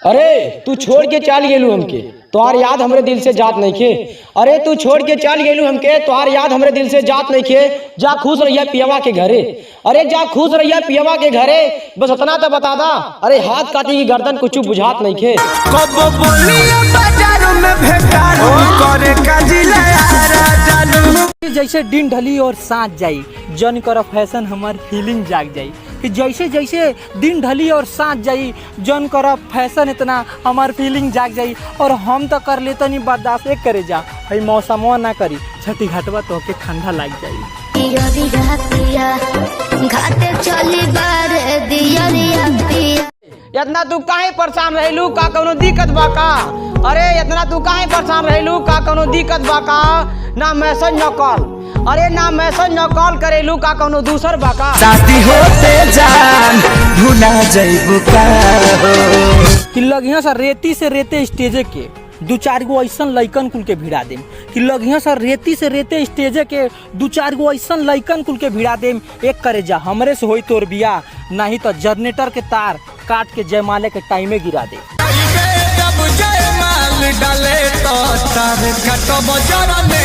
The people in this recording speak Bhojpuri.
अरे तू छोड़ के चल गेलू हमके, तोहार याद हमरे दिल से जात नहीं खे। अरे तू छोड़ के चल गेलू हमके, तोहार याद हमरे दिल से जात नहीं खे। जा खुश रहिया पियवा के घरे। अरे जा खुश रहिया पियवा के घरे, बस इतना तो बता दा। अरे हाथ काटी की गर्दन कुछ बुझात नहीं खे। जैसे दिन ढली और सांझ जाई, जन कर फैशन हमार फीलिंग जाग जाई। कि जैसे जैसे दिन ढली और सांझ जाई, जन कर फैशन इतना हमार फीलिंग जाग जाई। और हम तो कर लेते नहीं बर्दाश्त एक करे जा, भाई मौसमवा ना करी छठी घाटवा तो के ठंडा लग जाई। इतना तू काहे परेशान रहलू, का कोनो दिक्कत बा का? अरे इतना तू काहे परेशान रहलू, का कोनो दिक्कत बा का? ना मैसेज न कॉल, अरे ना मैसेज न कॉल करेलू, का कोनो दूसर बा का? शादी होते जान भुला जइबू का हो। कि लगिया सा रेती से रेते स्टेजे के दू चार गो ऐसा लइकन कुल के भिड़ा देम। कि लगिया सा रेती से रेते स्टेजे के दू चार गो ऐसा लइकन कुल के भिड़ा देम। एक करे जा हमरे से होई तोर बिया, नहीं तो जनरेटर के तार काट के जयमाले के टाइमे गिरा दे। जब जयमाल डाले तो तार कटब जरा ने